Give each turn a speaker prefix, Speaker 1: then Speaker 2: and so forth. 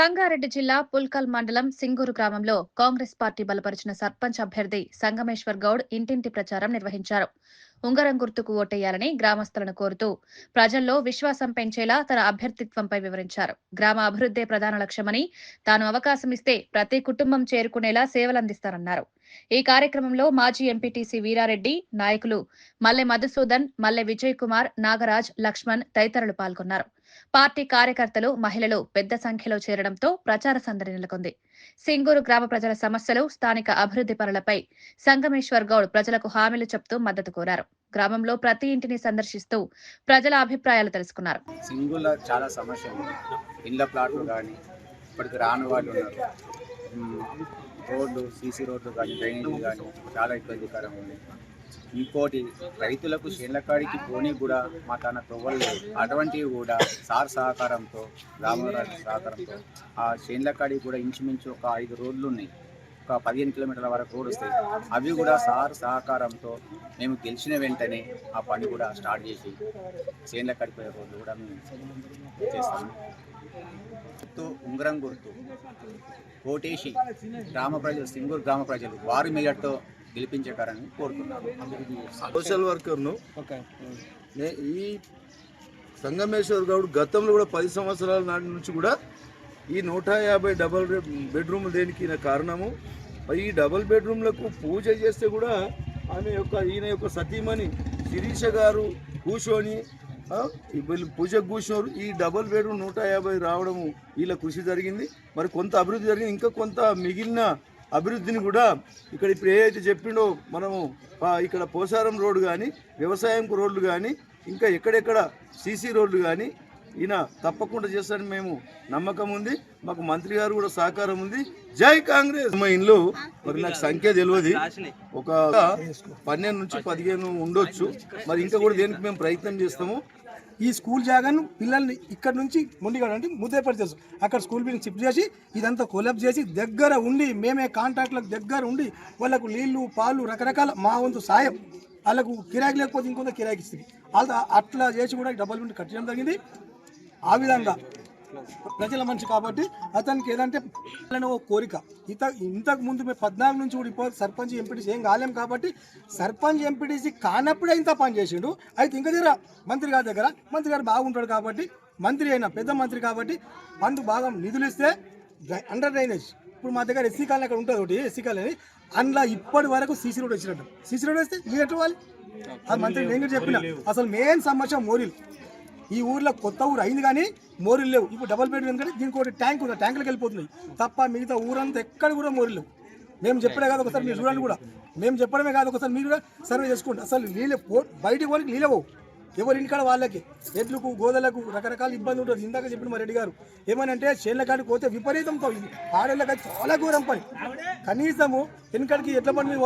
Speaker 1: సంగారెడ్డి జిల్లా పుల్కల్ మండలం సింగూరు గ్రామంలో కాంగ్రెస్ పార్టీ బలపరిచిన సర్పంచ్ అభ్యర్థి సంగమేశ్వర్ గౌడ్ ఇంటింటి ప్రచారం నిర్వహించారు. ఉంగరం గుర్తుకు ఓటేయాలని గ్రామస్తులను కోరుతూ ప్రజల్లో విశ్వాసం పెంచేలా తన అభ్యర్థిత్వంపై వివరించారు. గ్రామ అభివృద్దే ప్రధాన లక్ష్యమని, తాను అవకాశమిస్తే ప్రతి కుటుంబం చేరుకునేలా సేవలందిస్తారన్నారు. ఈ కార్యక్రమంలో మాజీ ఎంపీటీసీ వీరారెడ్డి, నాయకులు మల్లె మధుసూదన్, మల్లె విజయ్ కుమార్, నాగరాజ్, లక్ష్మణ్ తదితరులు పాల్గొన్నారు. పార్టీ కార్యకర్తలు, మహిళలు పెద్ద సంఖ్యలో చేరడంతో ప్రచార సందడి నెలకొంది. సింగూరు గ్రామ ప్రజల సమస్యలు, స్థానిక అభివృద్ధి పనులపై సంగమేశ్వర్ గౌడ్ ప్రజలకు హామీలు చెప్తూ మద్దతు కోరారు. గ్రామంలో ప్రతి ఇంటిని సందర్శిస్తూ ప్రజల అభిప్రాయాలు తెలుసుకున్నారు.
Speaker 2: సింగూరులో చాలా సమస్యలు, ఇళ్ల ప్లాట్లు కానీ ఇప్పటికి రాని వాళ్ళు ఉన్నారు. రోడ్లు, సీసీ రోడ్లు కానీ, డ్రైనేజీ కానీ చాలా ఇబ్బందికరంగా ఉంది. ఇంకోటి, రైతులకు చేళ్లకాడికి పోనీ కూడా మా తన తొవ్వలేదు. అటువంటివి కూడా సార్ సహకారంతో, గ్రామరాజు సహకారంతో ఆ చేళ్లకాడికి కూడా ఇంచుమించు ఒక 5 రోడ్లు ఉన్నాయి. ఒక 15 కిలోమీటర్ల వరకు రోడ్డు వస్తాయి. అవి కూడా సార్ సహకారంతో మేము గెలిచిన వెంటనే ఆ పని కూడా స్టార్ట్ చేసి చేళ్లకాడికి పోయే రోడ్లు కూడా మేము చేస్తాము. ఉంగరం గుర్తు కోటేసి గ్రామ ప్రజలు, సింగూరు గ్రామ ప్రజలు వారి మెజార్టీతో గెలిపించగలరని కోరుతున్నాను.
Speaker 3: సోషల్ వర్కర్ను ఈ సంగమేశ్వర్ గౌడ్ గతంలో కూడా 10 సంవత్సరాల నాటి నుంచి కూడా ఈ 150 డబల్ బెడ్రూమ్ దేనికి కారణము. ఈ డబల్ బెడ్రూమ్లకు పూజ చేస్తే కూడా ఈయన యొక్క సతీమణి శిరీష గారు కూర్చొని వీళ్ళు పూజకు కూర్చోరు. ఈ డబల్ బెడ్రూమ్ 150 రావడము వీళ్ళ కృషి జరిగింది. మరి కొంత అభివృద్ధి జరిగింది. ఇంకా కొంత మిగిలిన అభివృద్ధిని కూడా ఇక్కడ ఇప్పుడు ఏదైతే చెప్పిండో మనము ఇక్కడ పోసారం రోడ్డు కానీ, వ్యవసాయంకు రోడ్లు కానీ, ఇంకా ఎక్కడెక్కడ సీసీ రోడ్లు కానీ ఈయన తప్పకుండా చేస్తారని మేము నమ్మకం ఉంది. మాకు మంత్రి గారు కూడా సహకారం ఉంది. జై కాంగ్రెస్. మా ఇంట్లో మరి నాకు సంఖ్య తెలియదు, ఒక 12 నుంచి 15 ఉండొచ్చు. మరి ఇంకా కూడా దేనికి మేము ప్రయత్నం చేస్తాము.
Speaker 4: ఈ స్కూల్ జాగాను పిల్లల్ని ఇక్కడ నుంచి ముందుగాడు అంటే ముద్దేపడి తెలుసు అక్కడ స్కూల్ బిల్డింగ్ షిఫ్ట్ చేసి ఇదంతా కొలాబ్ చేసి దగ్గర ఉండి మేమే కాంట్రాక్ట్లకు దగ్గర ఉండి వాళ్ళకు నీళ్లు, పాలు, రకరకాల మా వంతు సాయం, వాళ్ళకు కిరాయికి లేకపోతే ఇంకొంత కిరాయికి ఇస్తుంది. వాళ్ళ అట్లా చేసి కూడా డబల్ బిల్డింగ్ కట్టడం జరిగింది. ఆ విధంగా ప్రజల మనిషి కాబట్టి అతనికి ఏదంటే ఓ కోరిక. ఇంతకు ముందు మేము 14 నుంచి కూడా ఇప్పుడు సర్పంచ్ ఎంపీటీసీ ఏం కాలేం కాబట్టి సర్పంచ్ ఎంపీటీసీ కానప్పుడే ఇంత పని చేసిండు. అయితే ఇంకా దగ్గర మంత్రి గారి దగ్గర మంత్రి గారు బాగుంటాడు కాబట్టి, మంత్రి అయినా పెద్ద మంత్రి కాబట్టి ఫండ్ బాగా నిధులు ఇస్తే అండర్ డ్రైనేజ్ ఇప్పుడు మా దగ్గర ఎస్సీ కాలనీ అక్కడ ఉంటుంది ఒకటి, ఎస్సీ కాలనీ అందులో ఇప్పటి వరకు సీసీ రోడ్ వచ్చినట్టు. సీసీ రోడ్ వేస్తే లీటర్ వాళ్ళు అది మంత్రి నేను చెప్పిన అసలు మెయిన్ సమస్య మోరీలు. ఈ ఊర్లో కొత్త ఊరు అయింది కానీ మోరీలు లేవు. ఇప్పుడు డబల్ బెడ్రూమ్ ఎందుకంటే దీనికి ఒకటి ట్యాంక్ ఉంది, ట్యాంకులకు వెళ్ళిపోతున్నాయి తప్ప మిగతా ఊరంతా ఎక్కడ కూడా మోరీలు లేవు. మేము చెప్పడే కాదు, ఒకసారి మీరు చూడండి కూడా, మేము చెప్పడమే కాదు, ఒకసారి మీరు కూడా సర్వే చేసుకోండి. అసలు నీళ్ళే బయటికి పోనికి నీళ్ళవు. ఎవరి ఇంటికాడ వాళ్ళకి ఎడ్లకు, గోదలకు రకరకాల ఇబ్బంది ఉంటుంది. ఇందాక చెప్పిన మా రెడ్డి గారు ఏమనంటే చేళ్ల కాడికి పోతే విపరీతంతో ఆడేళ్ళకి చాలా ఘోరం పని. కనీసము వెనకడికి ఎడ్ల బండి మీద